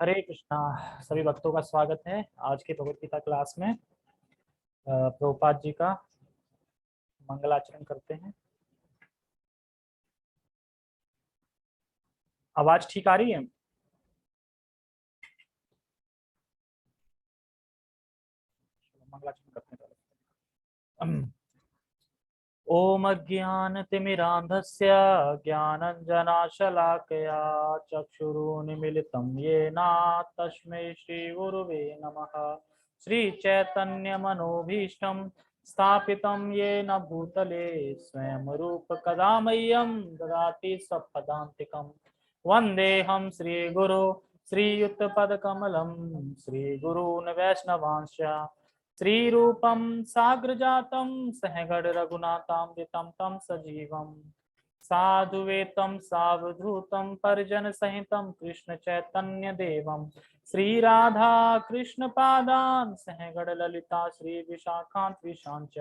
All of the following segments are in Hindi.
हरे कृष्णा। सभी भक्तों का स्वागत है आज के भगवत गीता क्लास में। प्रभुपाद जी का मंगलाचरण करते हैं। आवाज ठीक आ रही है? मंगलाचरण करते हैं पहले। ओम अज्ञानतिमिरान्धस्य ज्ञानञ्जनाशलाकया चक्षुरुन्मीलितं येन तस्मै श्रीगुरुवे नमः। श्रीचैतन्यमनोभीष्टं स्थापितं येन भूतले स्वयं रूपकदा मह्यं ददाति स्वपदान्तिकं। वन्देऽहं श्रीगुरो श्रीयुतपदकमलं श्रीगुरून् वैष्णवांश्च श्रीरूपं साग्रजातं सहगण रघुनाथामृतं तं सजीवं साधुवेतं सावधूतं परिजन सहितं कृष्ण चैतन्य देवं श्रीराधा कृष्ण पादान् सहगण ललिता श्री विशाखान्त विशांच।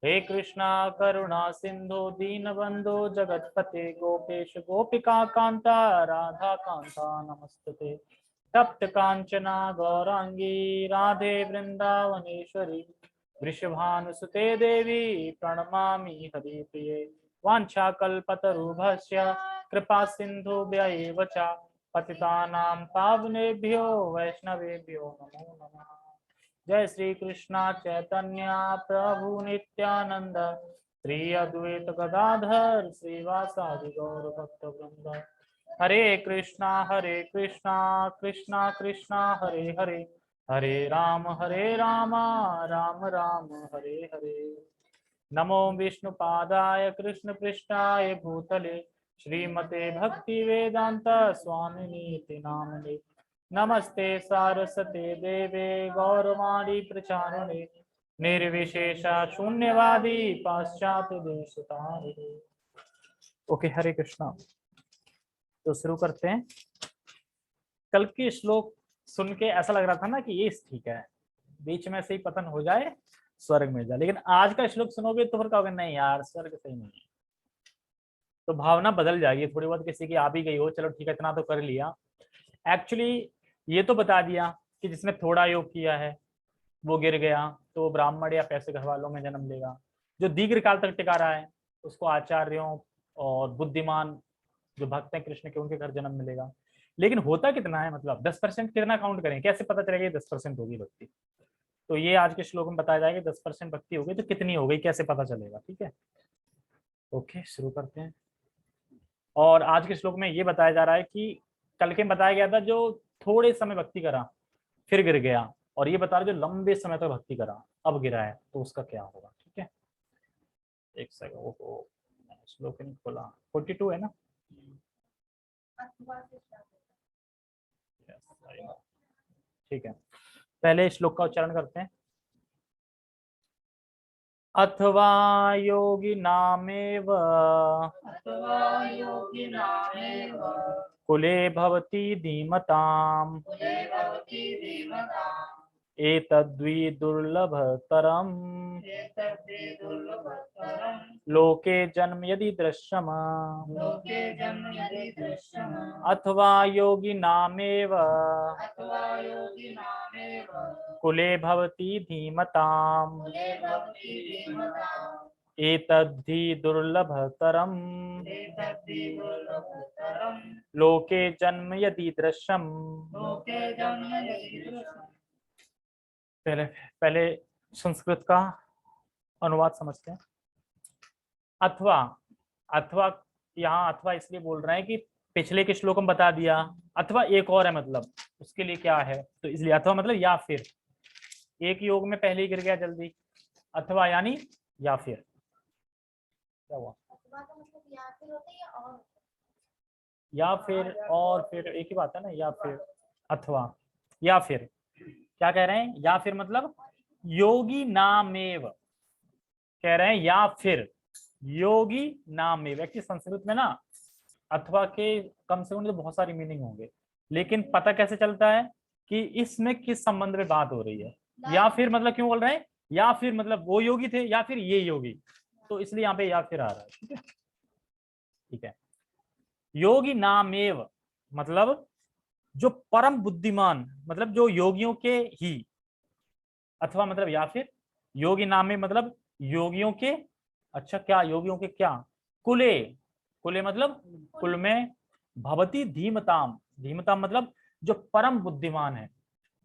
हे कृष्णा करुणा सिंधु दीनबंधो जगतपते गोपेश गोपिका कांता राधा कांता नमस्तुते। तप्त कांचना गौरांगी राधे वृंदावनेश्वरी वृषभानुसुते देवी प्रणमामि हरिप्रिये। वाञ्छाकल्पतरुभ्यश्च कृपा सिन्धुभ्य एव च पतितानां पावनेभ्यो वैष्णवेभ्यो नमो नमः। जय श्री कृष्णा चैतन्य प्रभु नित्यानंद श्री अद्वैत गदाधर श्रीवासादि गौर भक्त वृंद। हरे कृष्णा कृष्णा कृष्णा हरे हरे हरे राम राम राम हरे हरे। नमो विष्णुपादाय कृष्ण पृष्ठाय भूतले श्रीमते भक्ति वेदांत स्वामिनीति नामने। नमस्ते सारस्वते देवे गौरवाणी प्रचारिणे निर्विशेषा शून्यवादी पाश्चात्य देशतारिणे। ओके, हरे कृष्णा। तो शुरू करते हैं। कल के श्लोक सुन के ऐसा लग रहा था ना कि ये ठीक है, बीच में से ही पतन हो जाए स्वर्ग मिल जाए, लेकिन आज का श्लोक सुनोगे तो फिर कहोगे नहीं यार स्वर्ग सही नहीं है। तो भावना बदल जाएगी थोड़ी बहुत, किसी की आ भी गई हो, चलो ठीक है इतना तो कर लिया। एक्चुअली ये तो बता दिया कि जिसने थोड़ा योग किया है वो गिर गया तो वो ब्राह्मण या पैसे घर वालों में जन्म लेगा। जो दीर्घ काल तक टिका रहा है उसको आचार्यों और बुद्धिमान जो भक्त हैं कृष्ण के उनके घर जन्म मिलेगा। लेकिन होता कितना है, मतलब 10% कितना काउंट करें, कैसे पता चलेगा 10% होगी भक्ति? तो ये आज के श्लोक में बताया जाएगा 10% भक्ति हो गई तो कितनी हो गई, कैसे पता चलेगा। ठीक है, ओके शुरू करते हैं। और आज के श्लोक में ये बताया जा रहा है कि कल के बताया गया था जो थोड़े समय भक्ति करा फिर गिर गया, और ये बता रहा जो लंबे समय तक भक्ति करा अब गिरा है तो उसका क्या होगा। ठीक है, एक सेकंड, वो श्लोक नहीं खोला, 42 है ना? ठीक है, पहले श्लोक का उच्चारण करते हैं। अथवा योगिनामेव कुले भवति धीमताम् एतद्वि दुर्लभतरम् लोके जन्म यदि दृश्यम अथवा योगिनामेव कुले भवति धीमताम् एतद्धि दुर्लभतरम् लोके जन्म यदि दृश्यम। पहले पहले संस्कृत का अनुवाद समझते हैं। अथवा, अथवा यहाँ अथवा इसलिए बोल रहे हैं कि पिछले के श्लोक में बता दिया अथवा एक और है, मतलब उसके लिए क्या है, तो इसलिए अथवा मतलब या फिर, एक योग में पहले ही गिर गया जल्दी, अथवा यानी या फिर। क्या हुआ? या फिर और फिर एक ही बात है ना, या फिर अथवा या फिर। क्या कह रहे हैं? या फिर मतलब योगी नामेव कह रहे हैं, या फिर योगी नामेव। एक्चुअली संस्कृत में ना अथवा के कम से कम तो बहुत सारी मीनिंग होंगे, लेकिन पता कैसे चलता है कि इसमें किस संबंध में बात हो रही है। या फिर मतलब क्यों बोल रहे हैं, या फिर मतलब वो योगी थे या फिर ये योगी, तो इसलिए यहाँ पे या फिर आ रहा है। ठीक है, ठीक है। योगी नामेव मतलब जो परम बुद्धिमान, मतलब जो योगियों के ही, अथवा मतलब या फिर योगी नाम में मतलब योगियों के, अच्छा क्या योगियों के क्या, कुले, कुले मतलब कुल में, भवती धीमताम, धीमताम मतलब जो परम बुद्धिमान है,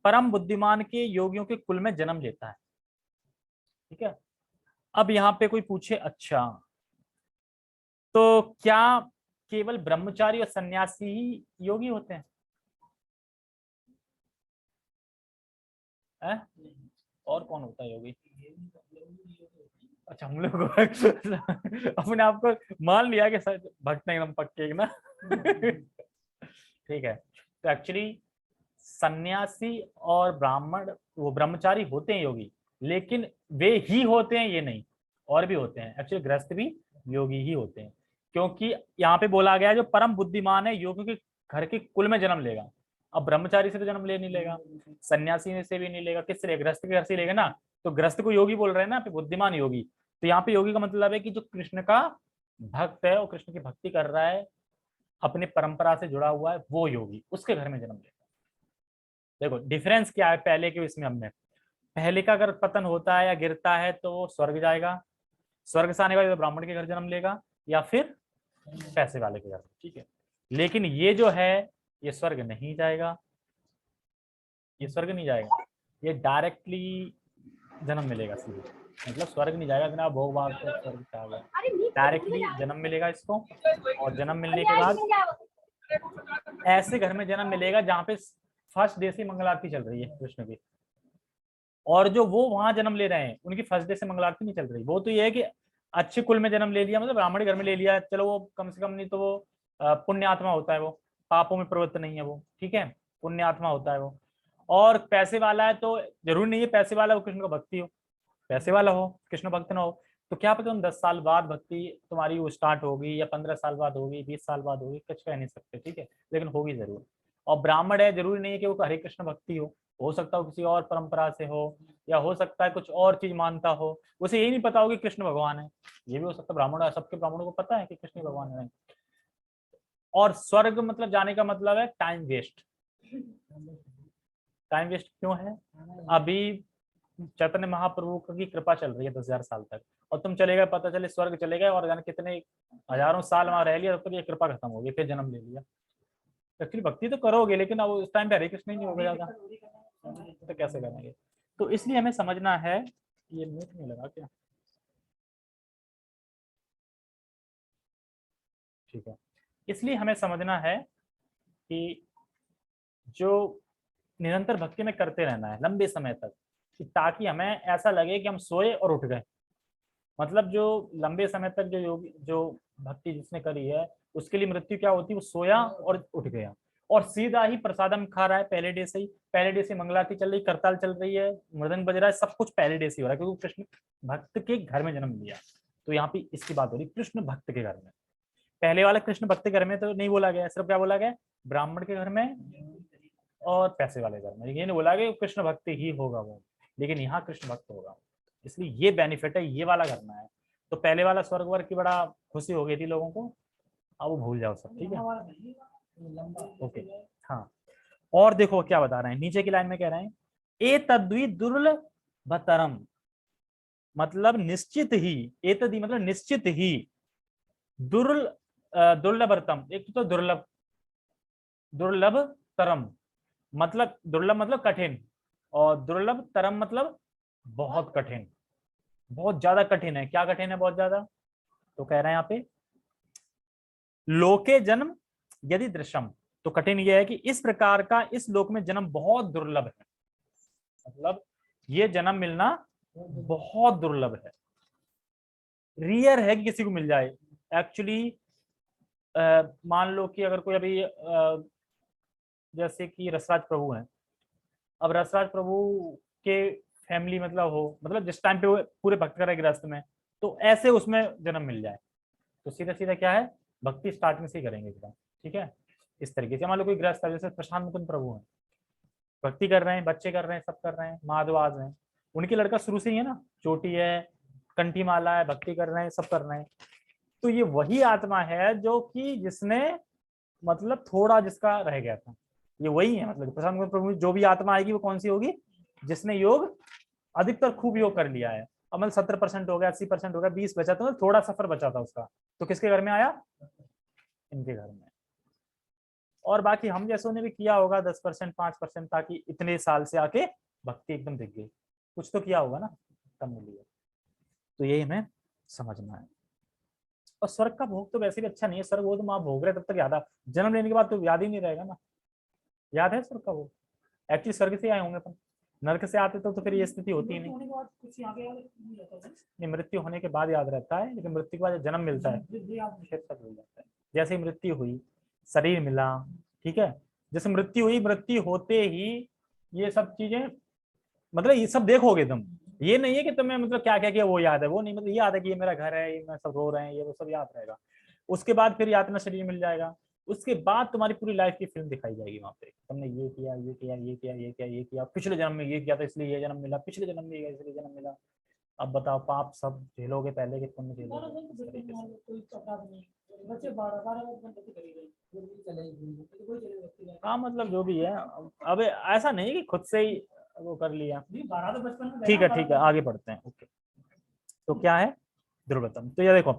परम बुद्धिमान के योगियों के कुल में जन्म लेता है। ठीक है, अब यहाँ पे कोई पूछे अच्छा तो क्या केवल ब्रह्मचारी और सन्यासी ही योगी होते हैं? है? और कौन होता है योगी? अच्छा हम लोग अपने आप को मान लिया कि भक्त नहीं एकदम पक्के ना। ठीक है, तो एक्चुअली सन्यासी और ब्राह्मण वो ब्रह्मचारी होते हैं योगी, लेकिन वे ही होते हैं ये नहीं, और भी होते हैं। एक्चुअली गृहस्थ भी योगी ही होते हैं, क्योंकि यहाँ पे बोला गया है जो परम बुद्धिमान है योगी के घर के कुल में जन्म लेगा। अब ब्रह्मचारी से तो जन्म ले नहीं लेगा, सन्यासी में से भी नहीं लेगा, किससे लेगा? गृहस्थ के घर से लेगा ना। तो गृहस्थ को योगी बोल रहे हैं ना, बुद्धिमान योगी। तो यहाँ पे योगी का मतलब है कि जो कृष्ण का भक्त है और कृष्ण की भक्ति कर रहा है, अपनी परंपरा से जुड़ा हुआ है, वो योगी उसके घर में जन्म लेगा। देखो डिफरेंस क्या है पहले के इसमें, हमने पहले का अगर पतन होता है या गिरता है तो वो स्वर्ग जाएगा, स्वर्ग से आने वाले तो ब्राह्मण के घर जन्म लेगा या फिर पैसे वाले के घर। ठीक है, लेकिन ये जो है ये स्वर्ग नहीं जाएगा, ये स्वर्ग नहीं जाएगा, ये डायरेक्टली जन्म मिलेगा सीधे, मतलब स्वर्ग नहीं जाएगा बिना भोग भाग से स्वर्ग से आ गया, डायरेक्टली जन्म मिलेगा इसको। और जन्म मिलने के बाद ऐसे घर में जन्म मिलेगा जहाँ पे फर्स्ट डे से मंगल आरती चल रही है कृष्ण की, और जो वो वहां जन्म ले रहे हैं उनकी फर्स्ट डे से मंगल आरती नहीं चल रही। वो तो ये है कि अच्छे कुल में जन्म ले लिया, मतलब ब्राह्मण घर में ले लिया, चलो वो कम से कम नहीं तो वो पुण्य आत्मा होता है, वो पापों में प्रवृत्त नहीं है वो, ठीक है, पुण्य आत्मा होता है वो। और पैसे वाला है तो जरूरी नहीं है पैसे वाला वो कृष्ण का भक्ति हो, पैसे वाला हो कृष्ण भक्त ना हो, तो क्या पता तुम 10 साल बाद भक्ति तुम्हारी वो स्टार्ट होगी या 15 साल बाद होगी, 20 साल बाद होगी, कुछ कह नहीं सकते। ठीक है, लेकिन होगी जरूर। और ब्राह्मण है जरूरी नहीं है कि वो हरे कृष्ण भक्ति हो सकता हो किसी और परंपरा से हो, या हो सकता है कुछ और चीज मानता हो, उसे यही नहीं पता हो कि कृष्ण भगवान है, ये भी हो सकता है। ब्राह्मण है, सबके ब्राह्मणों को पता है कि कृष्ण भगवान है। और स्वर्ग मतलब जाने का मतलब है टाइम वेस्ट। टाइम वेस्ट क्यों है? अभी चैतन्य महाप्रभु की कृपा चल रही है 10,000 साल तक, और तुम चले गए, पता चले स्वर्ग चले गए और जाने कितने हजारों साल वहां रह लिया, तब तक ये कृपा खत्म हो गई, फिर जन्म ले लिया। एक्चुअली भक्ति तो करोगे लेकिन अब उस टाइम पे हरे कृष्ण ही नहीं होगा ज्यादा, तो कैसे करेंगे? तो इसलिए हमें समझना है, ये म्यूट नहीं लगा क्या? ठीक है, इसलिए हमें समझना है कि जो निरंतर भक्ति में करते रहना है लंबे समय तक, ताकि हमें ऐसा लगे कि हम सोए और उठ गए। मतलब जो लंबे समय तक जो योगी जो भक्ति जिसने करी है उसके लिए मृत्यु क्या होती है? वो सोया और उठ गया और सीधा ही प्रसादम खा रहा है, पहले डे से ही, पहले डे से मंगलारती चल रही, करताल चल रही है, मृदंग बज रहा है, सब कुछ पहले डे से हो रहा है, क्योंकि कृष्ण भक्त के घर में जन्म लिया। तो यहाँ पे इसकी बात हो रही कृष्ण भक्त के घर में। पहले वाले कृष्ण भक्त के घर में तो नहीं बोला गया, सिर्फ क्या बोला गया? ब्राह्मण के घर में और पैसे वाले घर में, ये नहीं बोला गया कृष्ण भक्ति ही होगा वो, लेकिन यहाँ कृष्ण भक्त होगा। इसलिए ये बेनिफिट है, ये वाला करना है। तो पहले वाला स्वर्ग वर्ग की बड़ा खुशी हो गई थी लोगों को, अब वो भूल जाओ सब। ठीक है, ओके। हाँ, और देखो क्या बता रहे हैं नीचे की लाइन में, कह रहे हैं ए तद्वी दुर्लभतरम, मतलब निश्चित ही, ए तद्वी मतलब निश्चित ही, दुर्ल दुर्लभतम, एक तो दुर्लभ, दुर्लभ तरम मतलब दुर्लभ मतलब कठिन, और दुर्लभ तरम मतलब बहुत कठिन, बहुत ज्यादा कठिन है। क्या कठिन है? बहुत ज्यादा। तो कह रहे हैं यहाँ पे लोके जन्म यदि दृश्यम, तो कठिन यह है कि इस प्रकार का इस लोक में जन्म बहुत दुर्लभ है, मतलब ये जन्म मिलना बहुत दुर्लभ है, रियर है कि किसी को मिल जाए। एक्चुअली मान लो कि अगर कोई अभी जैसे कि रसराज प्रभु हैं, अब रसराज प्रभु के फैमिली मतलब हो, मतलब जिस टाइम पे वो पूरे भक्त करे गृहस्थ में, तो ऐसे उसमें जन्म मिल जाए, तो सीधा सीधा क्या है, भक्ति स्टार्टिंग से ही करेंगे एकदम। ठीक है, इस तरीके से मान लो कोई गृहस्थ है, जैसे प्रशांत मुकुंद प्रभु हैं, भक्ति कर रहे हैं, बच्चे कर रहे हैं, सब कर रहे हैं, माधवाज हैं, उनकी लड़का शुरू से ही है ना, चोटी है, कंठी माला है, भक्ति कर रहे हैं, सब कर रहे हैं। तो ये वही आत्मा है जो कि जिसने मतलब थोड़ा जिसका रह गया था, ये वही है, मतलब प्रशांत प्रभु जो भी आत्मा आएगी वो कौन सी होगी, जिसने योग अधिकतर खूब योग कर लिया है। अब मतलब 70% हो गया, 80% हो गया, 20 बचा, तो थोड़ा सफर बचा था उसका, तो किसके घर में आया, इनके घर में। और बाकी हम जैसों ने भी किया होगा 10%, 5%, ताकि इतने साल से आके भक्ति एकदम दिख गई, कुछ तो किया होगा ना, तब मिली है। तो यही हमें समझना है। और स्वर्ग का भोग तो वैसे भी अच्छा नहीं है, स्वर्ग वो तो वहां भोग रहे तब तक याद, जन्म लेने के बाद तो याद ही नहीं रहेगा ना। याद है स्वर्ग का भोग, एक्चुअली स्वर्ग से आए होंगे अपन, नरक से आते तो फिर ये स्थिति होती ही नहीं। नहीं, मृत्यु होने के बाद याद रहता है, लेकिन मृत्यु के बाद जन्म मिलता है फिर सब भूल जाता है। जैसे ही मृत्यु हुई, शरीर मिला, ठीक है, जैसे मृत्यु हुई, मृत्यु होते ही ये सब चीजें, मतलब ये सब देखोगे तुम, ये नहीं है कि तुम्हें मतलब क्या क्या किया वो याद है, वो नहीं, मतलब ये याद है कि ये मेरा घर है, ये मैं सब रो रहे हैं, ये वो सब याद रहेगा। उसके बाद फिर यातना शरीर मिल जाएगा, उसके बाद तुम्हारी पूरी लाइफ की फिल्म दिखाई जाएगी वहां पे, तुमने ये किया, ये किया, ये किया, ये किया, ये किया, पिछले जन्म में ये किया था इसलिए ये जन्म मिला, पिछले जन्म में ये इसलिए जन्म मिला। अब बताओ, पाप सब झेलोगे पहले के, पुण्य झेलोगे। हाँ मतलब जो भी है, अब ऐसा नहीं कि खुद से ही वो कर लिया। ठीक है ठीक है, आगे बढ़ते हैं। ओके, तो क्या है दुर्गतम, तो ये देखो,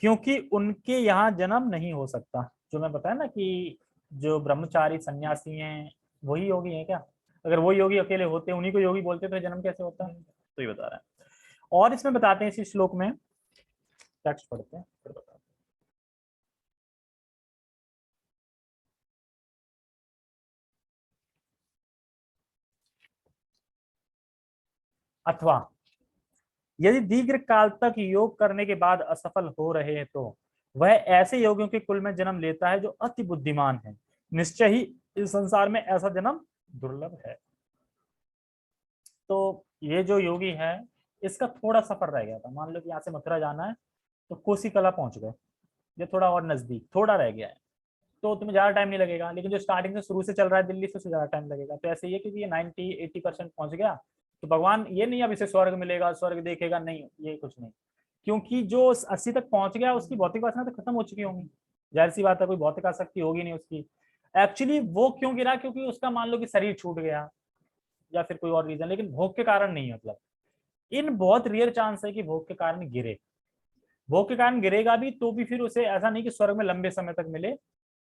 क्योंकि उनके यहाँ जन्म नहीं हो सकता, जो मैं बताया ना कि जो ब्रह्मचारी सन्यासी हैं वही योगी हैं क्या, अगर वो योगी अकेले होते, उन्हीं को योगी बोलते, तो जन्म कैसे होता, तो ये बता रहा है। और इसमें बताते हैं इसी श्लोक में, टेक्स्ट पढ़ते हैं फिर बताते हैं। अथवा यदि दीर्घ काल तक योग करने के बाद असफल हो रहे हैं, तो वह ऐसे योगियों के कुल में जन्म लेता है जो अति बुद्धिमान है, निश्चय ही इस संसार में ऐसा जन्म दुर्लभ है। तो ये जो योगी है, इसका थोड़ा सफर रह गया था, मान लो कि यहाँ से मथुरा जाना है, तो कोसी कला पहुंच गए, ये थोड़ा और नजदीक थोड़ा रह गया है, तो तुम्हें ज्यादा टाइम नहीं लगेगा, लेकिन जो स्टार्टिंग से शुरू से चल रहा है दिल्ली से ज्यादा टाइम लगेगा। तो ऐसे ही है, क्योंकि ये 90-80% पहुंच गया, तो भगवान ये नहीं अब इसे स्वर्ग मिलेगा, स्वर्ग देखेगा, नहीं, ये कुछ नहीं, क्योंकि जो 80 तक पहुंच गया उसकी भौतिक वासना तो खत्म हो चुकी होंगी, जाहिर सी बात है, कोई भौतिक आसक्ति होगी नहीं उसकी। एक्चुअली वो क्यों गिरा, क्योंकि उसका मान लो कि शरीर छूट गया, या फिर कोई और रीजन, लेकिन भोग के कारण नहीं, मतलब इन बहुत रेयर चांस है कि भोग के कारण गिरे। भोग के कारण गिरेगा भी तो भी फिर उसे ऐसा नहीं कि स्वर्ग में लंबे समय तक मिले,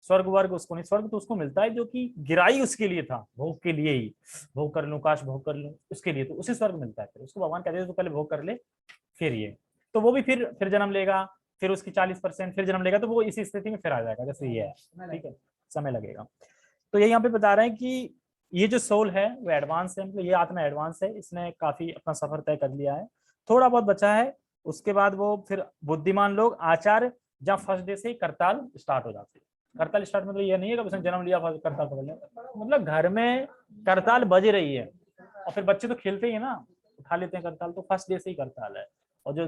स्वर्ग वर्ग उसको नहीं, स्वर्ग तो उसको मिलता है जो कि गिराई उसके लिए था, भोग के लिए ही, भोग कर लूं, काश भोग कर लूं, उसके लिए तो उसे स्वर्ग मिलता है, फिर उसको भगवान कहते हैं तो पहले भोग कर ले फिर ये, तो वो भी फिर जन्म लेगा, फिर उसकी 40% फिर जन्म लेगा, तो वो इसी स्थिति में फिर आ जाएगा जैसे ये है, ठीक है, समय लगेगा। तो ये यहाँ पे बता रहे हैं कि ये जो सोल है वो एडवांस है, मतलब ये आत्मा एडवांस है, इसने काफी अपना सफर तय कर लिया है, थोड़ा बहुत बचा है, उसके बाद वो फिर बुद्धिमान लोग आचार्य, जहाँ फर्स्ट डे से ही करताल स्टार्ट हो जाती है। करताल स्टार्ट मतलब ये नहीं है कि उसने जन्म लिया करताल पकड़ लिया, मतलब घर में करताल बज रही है, और फिर बच्चे तो खेलते ही है ना, उठा लेते हैं करताल, तो फर्स्ट डे से ही करताल है। और जो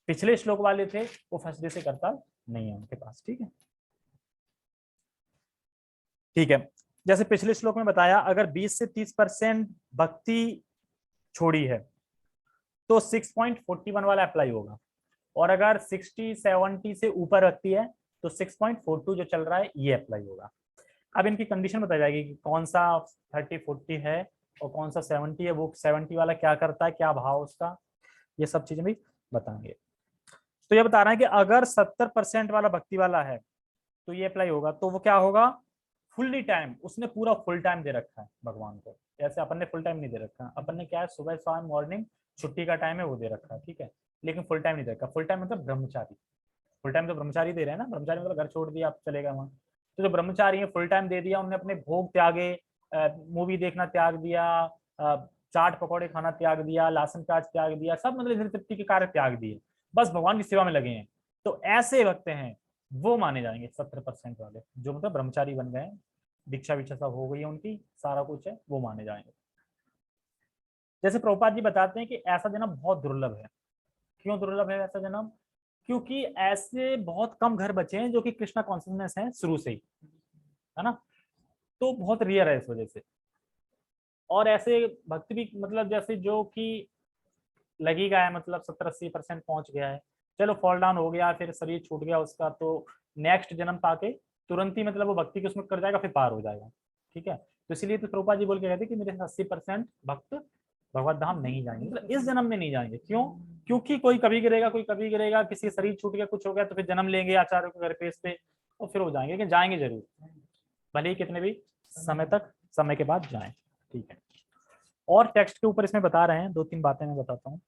पिछले श्लोक वाले थे वो फर्स्ट डे से करताल नहीं है उनके पास, ठीक है। ठीक है, जैसे पिछले श्लोक में बताया, अगर 20 से 30% भक्ति छोड़ी है तो 6.41 वाला अप्लाई होगा, और अगर 60-70 से ऊपर रखती है तो 6.42 जो चल रहा है ये अप्लाई होगा। अब इनकी कंडीशन बताई जाएगी कि कौन सा 30-40 है और कौन सा 70 है, वो 70 वाला क्या करता है, क्या भाव उसका, ये सब चीजें भी बताएंगे। तो ये बता रहे हैं कि अगर 70% वाला भक्ति वाला है तो ये अप्लाई होगा, तो वो क्या होगा, फुल्ली टाइम, उसने पूरा फुल टाइम दे रखा है भगवान को, जैसे अपन ने फुल टाइम नहीं दे रखा, अपन ने क्या है सुबह शाम मॉर्निंग छुट्टी का टाइम है वो दे रखा है, ठीक है, लेकिन फुल टाइम नहीं दे रखा। फुल टाइम मतलब ब्रह्मचारी, फुल टाइम तो ब्रह्मचारी दे रहे हैं ना, ब्रह्मचारी मतलब घर छोड़ दिया आप चले गए वहां, तो जो ब्रह्मचारी है फुल टाइम दे दिया, उन्होंने अपने भोग त्यागे, मूवी देखना त्याग दिया, चाट पकौड़े खाना त्याग दिया, लहसुन प्याज त्याग दिया, सब मतलब इंद्रिय तृप्ति के कार्य त्याग दिए, बस भगवान की सेवा में लगे हैं, तो ऐसे भक्त हैं वो माने जाएंगे 70% वाले, जो मतलब ब्रह्मचारी बन गए, दीक्षा वीक्षा सब हो गई है उनकी, सारा कुछ है, वो माने जाएंगे। जैसे प्रभुपाद जी बताते हैं कि ऐसा जन्म बहुत दुर्लभ है। क्यों दुर्लभ है ऐसा जन्म, क्योंकि ऐसे बहुत कम घर बचे हैं जो कि कृष्णा कॉन्शियसनेस है शुरू से ही, है ना, तो बहुत रेयर है इस वजह से। और ऐसे भक्त भी मतलब जैसे जो कि लगी गया है, मतलब 70-80% पहुंच गया है, चलो फॉल डाउन हो गया, फिर शरीर छूट गया उसका, तो नेक्स्ट जन्म पाके तुरंत ही मतलब वो भक्ति की उसमें कर जाएगा, फिर पार हो जाएगा। ठीक है। तो इसलिए तो प्रभुपाद जी बोल के कहते कि मेरे 80% भक्त भगवत धाम नहीं जाएंगे, मतलब इस जन्म में नहीं जाएंगे। क्यों? क्योंकि कोई कभी गिरेगा, कोई कभी गिरेगा, किसी का शरीर छूट गया, कुछ हो गया, तो फिर जन्म लेंगे आचार्यों के घर पे इस पे, और फिर हो जाएंगे, लेकिन जाएंगे जरूर, भले ही कितने भी समय तक, समय के बाद जाएं। ठीक है। और टेक्स्ट के ऊपर इसमें बता रहे हैं, 2-3 बातें मैं बताता हूँ।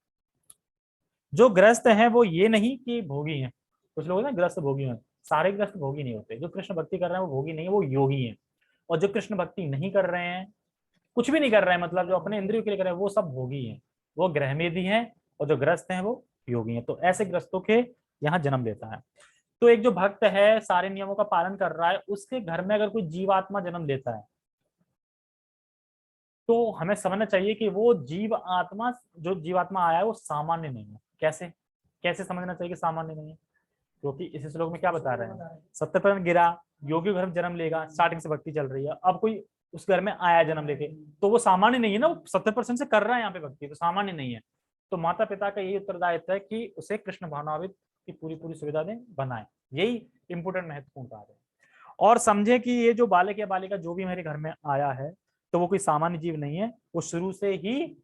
जो ग्रस्त हैं वो ये नहीं कि भोगी हैं। कुछ लोग ना ग्रस्त भोगी हैं, सारे ग्रस्त भोगी नहीं होते। जो कृष्ण भक्ति कर रहे हैं वो भोगी नहीं है, वो योगी हैं। और जो कृष्ण भक्ति नहीं कर रहे हैं, कुछ भी नहीं कर रहे हैं, मतलब जो अपने इंद्रियों के लिए कर रहे हैं, वो सब भोगी हैं, वो ग्रहमेदी हैं। और जो ग्रस्त हैं वो योगी हैं। तो ऐसे ग्रस्तों के यहाँ जन्म लेता है। तो एक जो भक्त है, सारे नियमों का पालन कर रहा है, उसके घर में अगर कोई जीवात्मा जन्म लेता है, तो हमें समझना चाहिए कि वो जीव आत्मा, जो जीवात्मा आया है वो सामान्य नहीं है। कैसे कैसे समझना चाहिए कि सामान्य नहीं है? क्योंकि इस श्लोक में क्या बता रहे हैं, 70% गिरा, योगी घर में जन्म लेगा, स्टार्टिंग से भक्ति चल रही है, अब कोई उस घर में आया जन्म लेके, तो वो सामान्य नहीं है ना, वो 70% से कर रहा है यहाँ पे भक्ति, तो सामान्य नहीं है। तो माता पिता का यही उत्तरदायित्व है कि उसे कृष्ण भावनामृत की पूरी पूरी सुविधा दें, बनाए। यही इंपोर्टेंट महत्वपूर्ण कार्य है। और समझे कि ये जो बालक या बालिका जो भी मेरे घर में आया है, तो वो कोई सामान्य जीव नहीं है, वो शुरू से ही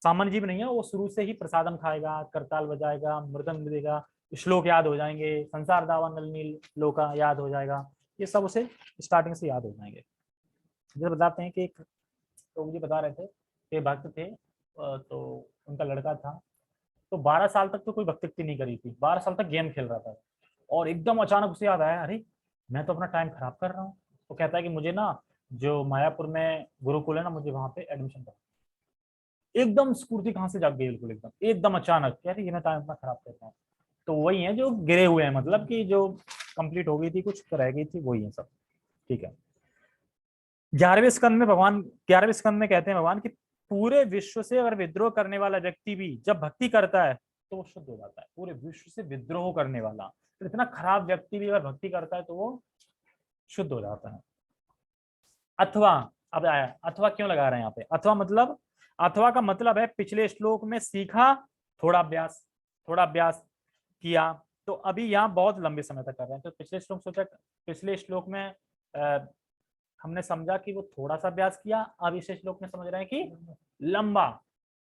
सामान्य जीव नहीं है, वो शुरू से ही प्रसादम खाएगा, करताल बजाएगा, मृदंग देगा, श्लोक याद हो जाएंगे, संसार दावा नल नील लोका याद हो जाएगा, ये सब उसे स्टार्टिंग से याद हो जाएंगे। जैसे बताते हैं कि एक तो मुझे बता रहे थे कि भक्त थे, तो उनका लड़का था, तो 12 साल तक तो कोई भक्ति नहीं करी थी, 12 साल तक गेम खेल रहा था, और एकदम अचानक उसे याद आया, अरे मैं तो अपना टाइम खराब कर रहा हूँ। तो कहता है कि मुझे ना जो मायापुर में गुरुकुल है ना, मुझे वहां पे एडमिशन करा। एकदम स्फूर्ति कहाँ से जाग गई, बिल्कुल एकदम एकदम अचानक, कह रही ये मैं टाइम अपना खराब कर रहा हूँ। तो वही है जो गिरे हुए हैं, मतलब कि जो कंप्लीट हो गई थी, कुछ रह गई थी, वही है सब। ठीक है। 11वें स्कंद में कहते हैं भगवान कि पूरे विश्व से अगर विद्रोह करने वाला व्यक्ति भी जब भक्ति करता है तो वो शुद्ध हो जाता है। पूरे विश्व से विद्रोह करने वाला, तो इतना खराब व्यक्ति भी अगर भक्ति करता है तो वो शुद्ध हो जाता है। अथवा, अब आया अथवा क्यों लगा रहे हैं यहाँ पे, अथवा का मतलब है पिछले श्लोक में सीखा, थोड़ा अभ्यास किया, तो अभी यहाँ बहुत लंबे समय तक कर रहे हैं। तो पिछले श्लोक में हमने समझा कि वो थोड़ा सा अभ्यास किया, अब इस श्लोक में समझ रहे हैं कि लंबा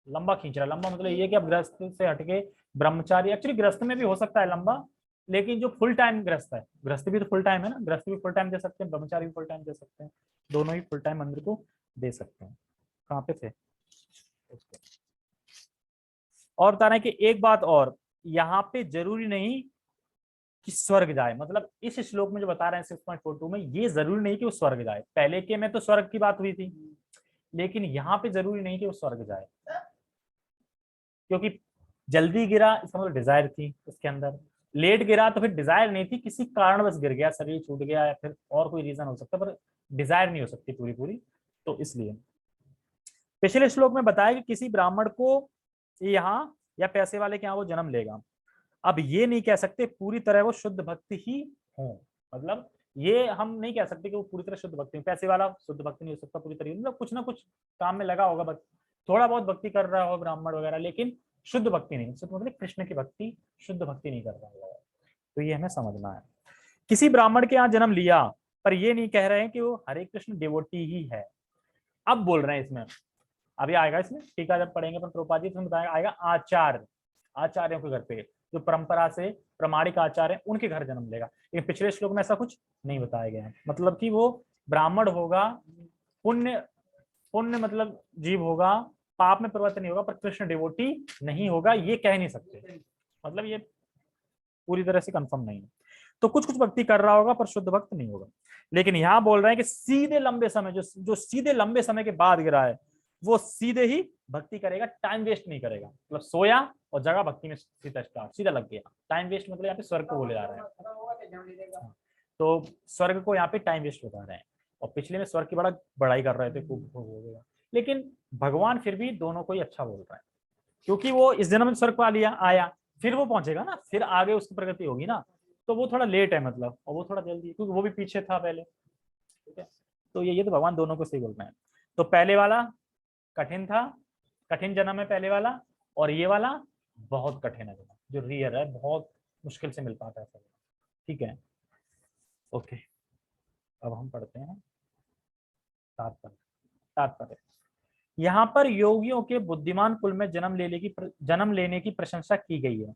लंबा खींच रहा है। लंबा मतलब ये कि अब गृहस्थ से हटके ब्रह्मचारी, एक्चुअली गृहस्थ में भी हो सकता है लंबा, लेकिन जो फुल टाइम गृहस्थ है, गृहस्थ भी तो फुल टाइम है ना, गृहस्थ भी फुल टाइम दे सकते हैं, ब्रह्मचारी भी फुल टाइम दे सकते हैं, दोनों ही फुल टाइम मंदिर को दे सकते हैं। कहाँ पे थे? और बता रहे हैं कि एक बात और, यहाँ पे जरूरी नहीं कि स्वर्ग जाए, मतलब इस श्लोक में जो बता रहे हैं 6.42 में, ये जरूरी नहीं कि वो स्वर्ग जाए। पहले के में तो स्वर्ग की बात हुई थी, लेकिन यहाँ पे जरूरी नहीं कि वो स्वर्ग जाए, क्योंकि जल्दी गिरा इसका मतलब डिजायर थी उसके अंदर, लेट गिरा तो फिर डिजायर नहीं थी, किसी कारणवश गिर गया, शरीर छूट गया, या फिर और कोई रीजन हो सकता है, पर डिजायर नहीं हो सकती पूरी पूरी। तो इसलिए पिछले श्लोक में बताया कि किसी ब्राह्मण को यहाँ या पैसे वाले के यहाँ वो जन्म लेगा। अब ये नहीं कह सकते पूरी तरह वो शुद्ध भक्ति ही हो, मतलब ये हम नहीं कह सकते कि वो पूरी तरह शुद्ध भक्ति, पैसे वाला शुद्ध भक्ति नहीं हो सकता पूरी तरीके, मतलब कुछ ना कुछ काम में लगा होगा, थोड़ा बहुत भक्ति कर रहा हो ब्राह्मण वगैरह, लेकिन शुद्ध भक्ति नहीं, शुद्ध मतलब कृष्ण की भक्ति, शुद्ध भक्ति नहीं कर रहा होगा। तो ये हमें समझना है। किसी ब्राह्मण के यहाँ जन्म लिया, पर ये नहीं कह रहे हैं कि वो हरे कृष्ण डिवोटी ही है। अब बोल रहे हैं इसमें, अभी आएगा इसमें टीका जब पढ़ेंगे पर प्रोपाजी इसमें बताएगा, आएगा आचार्यों के घर पे, जो परंपरा से प्रमाणिक आचार्य हैं उनके घर जन्म लेगा। लेकिन पिछले श्लोक में ऐसा कुछ नहीं बताया गया है, मतलब कि वो ब्राह्मण होगा, पुण्य पुण्य मतलब जीव होगा, पाप में परिवर्तन नहीं होगा, पर कृष्ण डिवोटी नहीं होगा, ये कह नहीं सकते, मतलब ये पूरी तरह से कंफर्म नहीं है। तो कुछ कुछ भक्ति कर रहा होगा पर शुद्ध भक्त नहीं होगा। लेकिन यहाँ बोल रहे हैं कि सीधे लंबे समय, जो सीधे लंबे समय के बाद गिरा है, वो सीधे ही भक्ति करेगा, टाइम वेस्ट नहीं करेगा, मतलब सोया और जगह भक्ति में सीधा लग गया। टाइम वेस्ट मतलब यहाँ पे स्वर्ग को बोले जा रहे हैं, तो स्वर्ग को यहाँ पे टाइम वेस्ट बता रहे हैं, और पिछले में स्वर्ग की बड़ा बड़ाई कर रहे थे खूब, लेकिन भगवान फिर भी दोनों को ही अच्छा बोल रहा है, क्योंकि वो इस जन्म में स्वर्ग पा लिया, आया, फिर वो पहुंचेगा ना, फिर आगे उसकी प्रगति होगी ना, तो वो थोड़ा लेट है मतलब, और वो थोड़ा जल्दी, क्योंकि वो भी पीछे था पहले। ठीक है। तो ये तो भगवान दोनों को सही बोल रहे हैं। तो पहले वाला कठिन था, कठिन जन्म है पहले वाला, और ये वाला बहुत कठिन है जन्म, जो रियल है, बहुत मुश्किल से मिल पाता है सब। ठीक है। ओके, अब हम पढ़ते हैं तात्पर्य तात्पर्य यहाँ पर योगियों के बुद्धिमान कुल में जन्म लेने की प्रशंसा की गई है,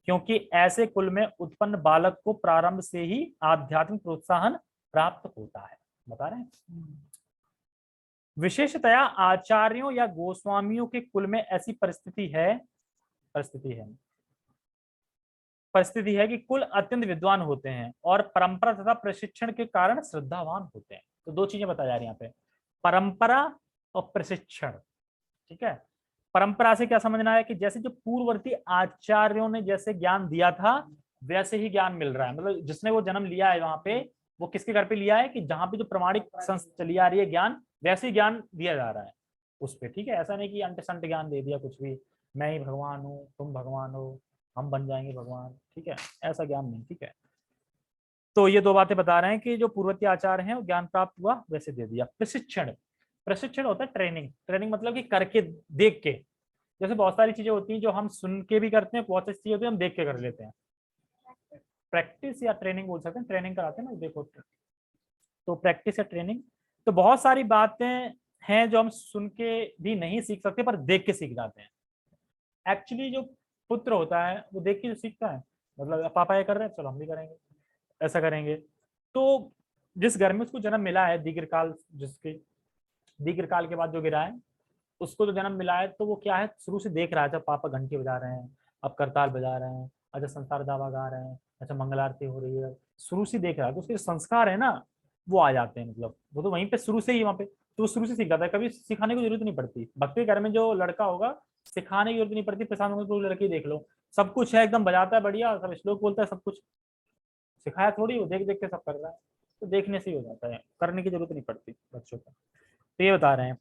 क्योंकि ऐसे कुल में उत्पन्न बालक को प्रारंभ से ही आध्यात्मिक प्रोत्साहन प्राप्त होता है। बता रहे हैं विशेषतया आचार्यों या गोस्वामियों के कुल में ऐसी परिस्थिति है कि कुल अत्यंत विद्वान होते हैं और परंपरा तथा प्रशिक्षण के कारण श्रद्धावान होते हैं। तो दो चीजें बताई जा रही हैं यहाँ पे, परंपरा और प्रशिक्षण। ठीक है, परंपरा से क्या समझना है कि जैसे जो पूर्ववर्ती आचार्यों ने जैसे ज्ञान दिया था वैसे ही ज्ञान मिल रहा है। मतलब जिसने वो जन्म लिया है वहां पे, वो किसके घर पे लिया है कि जहां पे जो प्रमाणिक संस्था चली आ रही है ज्ञान, वैसे ही ज्ञान दिया जा रहा है उस पे। ठीक है, ऐसा नहीं कि अंट संट ज्ञान दे दिया कुछ भी, मैं ही भगवान हूँ, तुम भगवान हो, हम बन जाएंगे भगवान। ठीक है, ऐसा ज्ञान नहीं। ठीक है, तो ये दो बातें बता रहे हैं कि जो पूर्ववर्ती आचार हैं वो ज्ञान प्राप्त हुआ वैसे दे दिया। प्रशिक्षण, प्रशिक्षण होता है ट्रेनिंग। ट्रेनिंग मतलब कि करके, देख के। जैसे बहुत सारी चीजें होती हैं जो हम सुन के भी करते हैं, बहुत सारी चीजें होती है हम देख के कर लेते हैं। प्रैक्टिस या ट्रेनिंग बोल सकते हैं, ट्रेनिंग कराते हैं ना, देखो। तो प्रैक्टिस या ट्रेनिंग, तो बहुत सारी बातें हैं जो हम सुन के भी नहीं सीख सकते पर देख के सीख जाते हैं। एक्चुअली जो पुत्र होता है वो देख के जो सीखता है, मतलब पापा ये कर रहे हैं चलो हम भी करेंगे, ऐसा करेंगे। तो जिस घर में उसको जन्म मिला है, दीर्घकाल, जिसके दीर्घकाल के बाद जो गिरा है उसको जो जन्म मिला है, तो वो क्या है, शुरू से देख रहा है। जब पापा घंटी बजा रहे हैं, अब करताल बजा रहे हैं, अच्छा संसार दावा गा रहे हैं, अच्छा मंगल आरती हो रही है, शुरू से देख रहा है। तो उसके संस्कार है ना वो आ जाते हैं, मतलब वो तो वहीं पे शुरू से ही वहां पे, तो वो शुरू से सीख जाता है, कभी सिखाने की जरूरत नहीं पड़ती। भक्ति घर में जो लड़का होगा सिखाने की जरूरत नहीं पड़ती। प्रशांत में तो लड़की देख लो, सब कुछ है, एकदम बजाता है बढ़िया, सब श्लोक बोलता है, सब कुछ सिखाया थोड़ी, वो देख देख के सब कर रहा है। तो देखने से ही हो जाता है, करने की जरूरत नहीं पड़ती बच्चों को। तो ये बता रहे हैं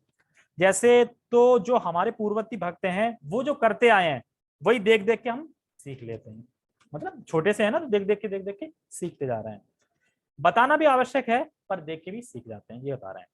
जैसे, तो जो हमारे पूर्ववर्ती भक्त हैं वो जो करते आए हैं वही देख देख के हम सीख लेते हैं। मतलब छोटे से है ना, तो देख देख के सीखते जा रहे हैं। बताना भी आवश्यक है पर देख के भी सीख जाते हैं, ये बता रहे हैं।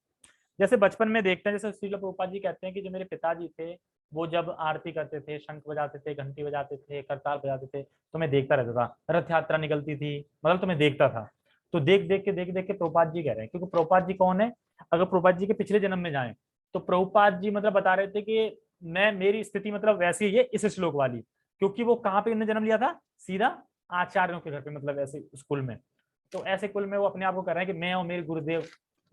जैसे बचपन में देखते हैं, जैसे श्रील प्रभुपाद जी कहते हैं कि जो मेरे पिताजी थे वो जब आरती करते थे, शंख बजाते थे, घंटी बजाते थे, करताल बजाते थे, तो मैं देखता रहता था। रथ यात्रा निकलती थी, मतलब तो मैं देखता था। तो देख देख के प्रभुपाद जी कह रहे हैं, क्योंकि प्रभुपाद जी कौन है, अगर प्रभुपाद जी के पिछले जन्म में जाए तो प्रभुपाद जी मतलब बता रहे थे कि मैं, मेरी स्थिति मतलब वैसी ही है इस श्लोक वाली, क्योंकि वो कहाँ पे उन्होंने जन्म लिया था, सीधा आचार्यों के घर पे, मतलब ऐसे स्कूल में। तो ऐसे कुल में वो अपने आप को कर रहे हैं कि मैं और मेरे गुरुदेव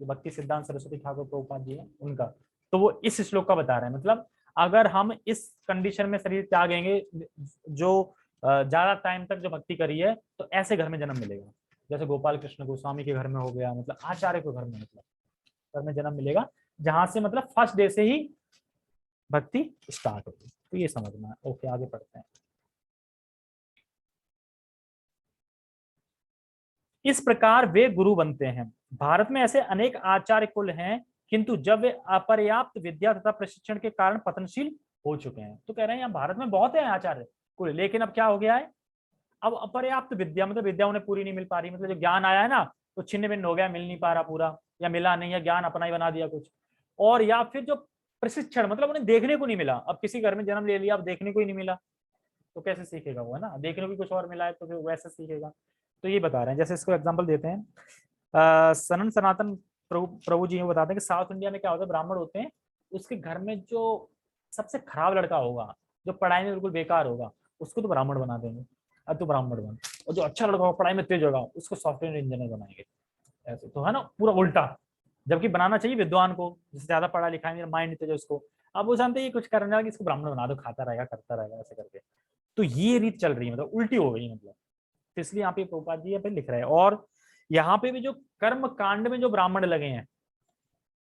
जो भक्ति सिद्धांत सरस्वती ठाकुर प्रभुपाद जी है उनका, तो वो इस श्लोक का बता रहे हैं। मतलब अगर हम इस कंडीशन में शरीर त्यागेंगे, जो ज्यादा टाइम तक जो भक्ति करी है, तो ऐसे घर में जन्म मिलेगा। जैसे गोपाल कृष्ण गोस्वामी के घर में हो गया, मतलब आचार्य के घर में, मतलब घर में जन्म मिलेगा जहां से मतलब फर्स्ट डे से ही भक्ति स्टार्ट होगी। तो ये समझना है। ओके, आगे पढ़ते हैं। इस प्रकार वे गुरु बनते हैं। भारत में ऐसे अनेक आचार्य कुल हैं, किंतु जब वे अपर्याप्त विद्या तथा प्रशिक्षण के कारण पतनशील हो चुके हैं। तो कह रहे हैं यहाँ भारत में बहुत है आचार्य कुल, लेकिन अब क्या हो गया है, अब अपर्याप्त विद्या, मतलब विद्या उन्हें पूरी नहीं मिल पा रही, मतलब जो ज्ञान आया है ना तो छिन्न भिन्न हो गया, मिल नहीं पा रहा पूरा, या मिला नहीं, या ज्ञान अपना ही बना दिया कुछ। और या फिर जो प्रशिक्षण, मतलब उन्हें देखने को नहीं मिला। अब किसी घर में जन्म ले लिया, अब देखने को ही नहीं मिला, तो कैसे सीखेगा वो, है ना। देखने को भी कुछ और मिला है तो फिर वैसे सीखेगा। तो ये बता रहे हैं, जैसे इसको एग्जांपल देते हैं। सनन सनातन प्रभु प्रभु जी बताते हैं कि साउथ इंडिया में क्या होता है, ब्राह्मण होते हैं, उसके घर में जो सबसे खराब लड़का होगा, जो पढ़ाई में बिल्कुल बेकार होगा, उसको तो ब्राह्मण बना देंगे, अब तो ब्राह्मण बन। और जो अच्छा लड़का होगा, पढ़ाई में तेज होगा, उसको सॉफ्टवेयर इंजीनियर बनाएंगे। ऐसे तो है ना, पूरा उल्टा। जबकि बनाना चाहिए विद्वान को, जिससे ज्यादा पढ़ा लिखा है, माइंड तेज है उसको। अब वो जानते हैं कुछ करने वाला, इसको ब्राह्मण बना दो, खाता रहेगा करता रहेगा ऐसे करके। तो ये रीत चल रही है, मतलब उल्टी हो गई, मतलब। तो इसलिए यहाँ पे प्रभुपाद जी पे लिख रहे हैं। और यहाँ पे भी जो कर्म कांड में जो ब्राह्मण लगे हैं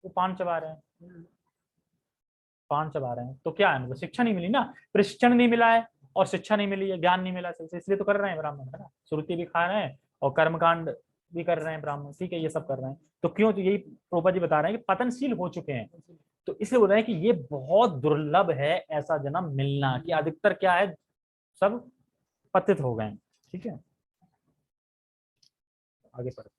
वो पान चबा रहे हैं, पान चबा रहे हैं। तो क्या है, मतलब शिक्षा नहीं मिली ना, प्रशिक्षण नहीं मिला है, और शिक्षा नहीं मिली है, ज्ञान नहीं मिला, इसलिए तो कर रहे हैं ब्राह्मण, है ना। श्रुति भी खा रहे हैं और कर्मकांड भी कर रहे हैं ब्राह्मण, ठीक है, ये सब कर रहे हैं। तो क्यों, तो यही प्रभुपाद जी बता रहे हैं कि पतनशील हो चुके हैं। तो इसलिए बोल रहे हैं कि ये बहुत दुर्लभ है ऐसा जन्म मिलना, कि अधिकतर क्या है, सब पतित हो गए। ठीक है, आगे बढ़ते हैं।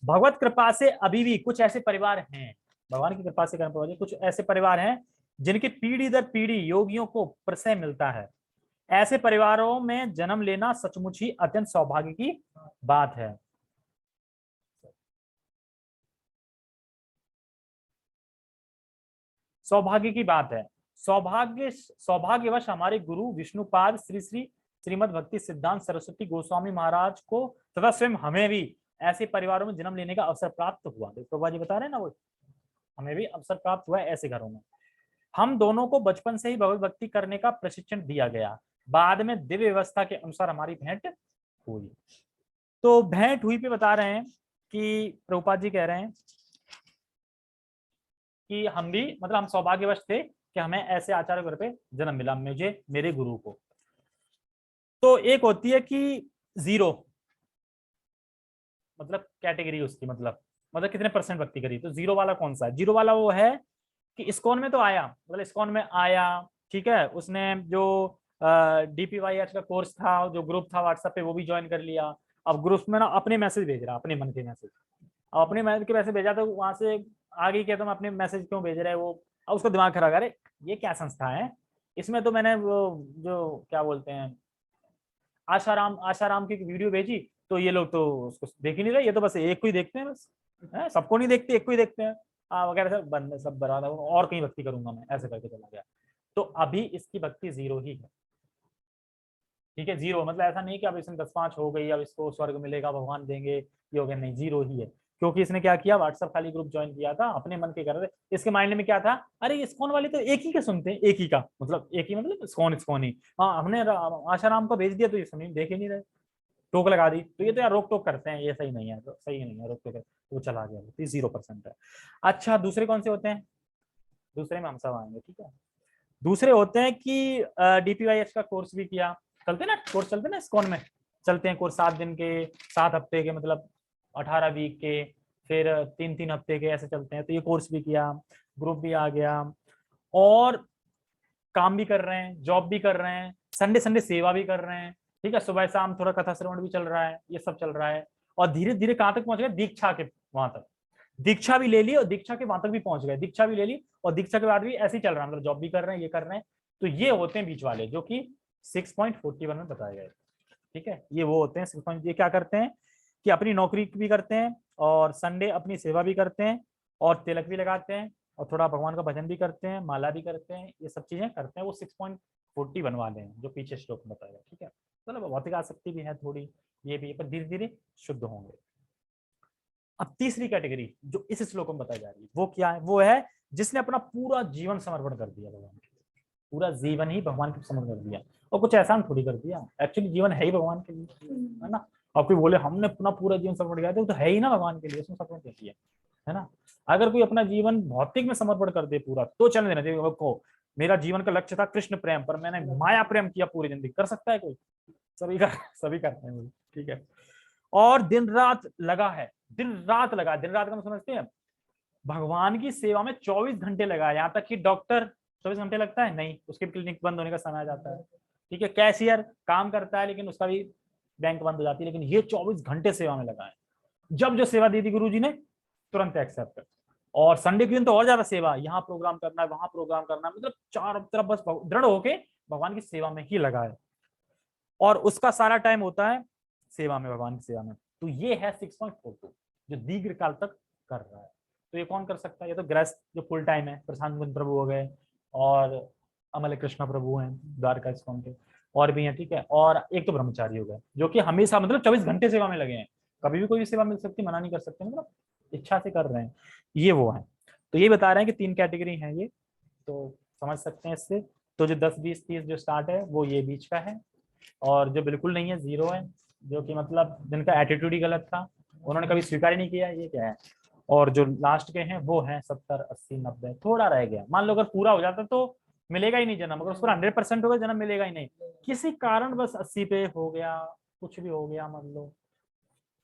भगवत कृपा से अभी भी कुछ ऐसे परिवार हैं, भगवान की कृपा से कुछ ऐसे परिवार हैं जिनकी पीढ़ी दर पीढ़ी योगियों को प्रशय मिलता है। ऐसे परिवारों में जन्म लेना सचमुच ही अत्यंत सौभाग्य की बात है। सौभाग्य की बात है। सौभाग्यवश हमारे गुरु विष्णुपाद श्री श्री श्रीमद् भक्ति सिद्धांत सरस्वती गोस्वामी महाराज को तथा स्वयं हमें भी ऐसे परिवारों में जन्म लेने का अवसर प्राप्त हुआ। प्रभुपा जी बता रहे हैं ना, वो हमें भी अवसर प्राप्त हुआ है ऐसे घरों में। हम दोनों को बचपन से ही भगवत भक्ति करने का प्रशिक्षण दिया गया। बाद में दिव्य व्यवस्था के अनुसार हमारी भेंट हुई। तो भेंट हुई पे बता रहे हैं कि प्रभुपाद जी कह रहे हैं कि हम भी मतलब हम सौभाग्यवश थे कि हमें ऐसे आचार्य घर पे जन्म मिला, मुझे मेरे गुरु को। तो एक होती है कि जीरो, मतलब कैटेगरी उसकी, मतलब कितने परसेंट भक्ति करी। तो जीरो वाला कौन सा है? जीरो वाला वो है कि इस्कॉन में तो आया, मतलब इस्कॉन में आया, ठीक है, उसने जो DPYH का कोर्स था, जो ग्रुप था व्हाट्सएप पे, वो भी ज्वाइन कर लिया। अब ग्रुप में ना अपने मैसेज भेज रहा, अपने मन के मैसेज, अब अपने मन के मैसेज भेजा तो वहां से आगे क्या, तुम अपने मैसेज क्यों भेज रहे हो? वो अब उसको दिमाग खराब, अरे ये क्या संस्था है, इसमें तो मैंने वो जो क्या बोलते हैं आशाराम की वीडियो भेजी, तो ये लोग तो उसको देख ही नहीं रहे, ये तो बस एक को ही देखते हैं, बस सबको नहीं देखते, एक को ही देखते हैं वगैरह सब बंद, सब बराबर, और कहीं भक्ति करूंगा मैं, ऐसे करके चला गया। तो अभी इसकी भक्ति जीरो ही है, ठीक है, जीरो। मतलब ऐसा नहीं कि अब इसमें 10-5 हो गई, अब इसको स्वर्ग मिलेगा, भगवान देंगे, ये हो गया, नहीं, जीरो ही है। क्योंकि इसने क्या किया, व्हाट्सएप खाली ग्रुप ज्वाइन किया था, अपने मन के कर रहे थे। इसके माइंड में क्या था, अरे इस्कॉन वाले तो एक ही के सुनते हैं, एक ही का मतलब, एक ही मतलब इस्कॉन ही, हाँ हमने आशाराम को भेज दिया तो ये सुनी, देख ही नहीं रहे, टोक लगा दी। तो ये तो यार रोक टोक करते हैं, ये सही नहीं है, तो सही नहीं है, रोक टोक, वो चला गया, तो 0% है। अच्छा, दूसरे कौन से होते हैं? दूसरे में हम सब आएंगे, ठीक है। दूसरे होते हैं कि DPYH का कोर्स भी किया, चलते ना कोर्स, चलते ना इस्कॉन में, चलते हैं कोर्स 7 दिन के, 7 हफ्ते के, मतलब 18 वीक के, फिर 3-3 हफ्ते के, ऐसे चलते हैं। तो ये कोर्स भी किया, ग्रुप भी आ गया, और काम भी कर रहे हैं, जॉब भी कर रहे हैं, संडे संडे सेवा भी कर रहे हैं, ठीक है, सुबह शाम थोड़ा कथा श्रवण भी चल रहा है, ये सब चल रहा है। और धीरे धीरे कहाँ तक पहुंच गए, दीक्षा के वहां तक, दीक्षा भी ले ली और दीक्षा के वहां तक भी पहुंच गए, दीक्षा भी ले ली और दीक्षा के बाद भी ऐसे ही चल रहा है, मतलब जॉब भी कर रहे हैं, ये कर रहे हैं। तो ये होते हैं बीच वाले, जो कि 6.41 में बताए गए, ठीक है। ये वो होते हैं 6. ये क्या करते हैं कि अपनी नौकरी भी करते हैं और संडे अपनी सेवा भी करते हैं और तिलक भी लगाते हैं और थोड़ा भगवान का भजन भी करते हैं, माला भी करते हैं, ये सब चीजें करते हैं। वो 6.40 वाले हैं जो पीछे श्लोक में बताया, ठीक है। मतलब भौतिक आसक्ति भी है थोड़ी, ये भी, पर धीरे धीरे शुद्ध होंगे। अब तीसरी कैटेगरी जो इस श्लोक में बताई जा रही है वो क्या है? वो है जिसने अपना पूरा जीवन समर्पण कर दिया भगवान के लिए, पूरा जीवन ही भगवान के समर्पण कर दिया, और कुछ एहसान थोड़ी कर दिया, एक्चुअली जीवन है ही भगवान के लिए, है ना। और कोई बोले हमने अपना पूरा जीवन समर्पण किया, तो है ही ना भगवान के लिए, उसमें समर्पण कर दिया, है ना। अगर कोई अपना जीवन भौतिक में समर्पण कर दे पूरा, तो चलने देना चाहिए को, मेरा जीवन का लक्ष्य था कृष्ण प्रेम, पर मैंने माया प्रेम किया पूरी जिंदगी, कर सकता है कोई? सभी करते हैं, ठीक है। और दिन रात लगा है, दिन रात लगा, दिन रात का हम समझते हैं, भगवान की सेवा में 24 घंटे लगा है। यहाँ तक कि डॉक्टर 24 घंटे लगता है नहीं, उसके क्लिनिक बंद होने का समय आ जाता है, ठीक है। कैशियर काम करता है लेकिन उसका भी बैंक बंद हो जाती है, लेकिन ये 24 घंटे सेवा में लगा है। जब जो सेवा दी थी गुरु जी ने तुरंत एक्सेप्ट कर, और संडे के दिन तो और ज्यादा सेवा, यहाँ प्रोग्राम करना है, वहां प्रोग्राम करना है, मतलब चारों तरफ बस दृढ़ होके भगवान की सेवा में ही लगा है, और उसका सारा टाइम होता है सेवा में, भगवान की सेवा में। तो ये है 6.42 जो दीर्घ काल तक कर रहा है। तो ये कौन कर सकता है? ये तो गृहस्थ जो फुल टाइम है, प्रशांत कुंज प्रभु हो गए, और अमल कृष्ण प्रभु हैं द्वारका इस्कॉन के, और भी हैं, ठीक है। और एक तो ब्रह्मचारी हो गए जो कि हमेशा मतलब 24 घंटे सेवा में लगे हैं, कभी भी कोई भी सेवा मिल सकती, मना नहीं कर सकते, मतलब इच्छा से कर रहे हैं, ये वो है। तो ये बता रहे हैं कि 3 कैटेगरी है ये, तो समझ सकते हैं इससे। तो जो 10, 20, 30 जो स्टार्ट है वो ये बीच का है, और जो बिल्कुल नहीं है 0 है, जो कि मतलब जिनका एटीट्यूड ही गलत था, उन्होंने कभी स्वीकार ही नहीं किया, ये क्या है। और जो लास्ट के हैं वो हैं 70, 80, 90, थोड़ा रह गया। मान लो अगर पूरा हो जाता तो मिलेगा ही नहीं जन्म, अगर उसको 100% होगा जन्म मिलेगा ही नहीं, किसी कारण बस 80 पे हो गया, कुछ भी हो गया मान लो,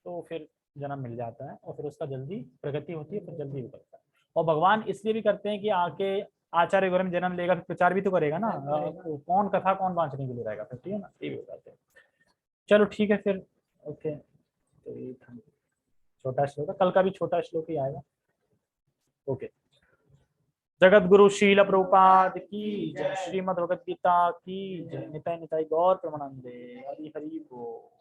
तो फिर जन्म मिल जाता है और फिर उसका जल्दी प्रगति होती है, फिर जल्दी उतरता है। और भगवान इसलिए भी करते हैं कि आके आचार्य घर में जन्म लेगा, फिर प्रचार भी तो करेगा ना, कौन कथा कौन बांचने के लिए रहेगा फिर, ठीक है ना, ये भी हो जाते हैं। चलो ठीक है फिर, ओके। तो ये था छोटा श्लोक, कल का भी छोटा श्लोक ही आएगा, ओके। जगत गुरु शील प्रभुपाद की जय, श्रीमद् भगवद गीता की जय, निताय निताय गौर प्रमानंदे, हरि हरि बोल।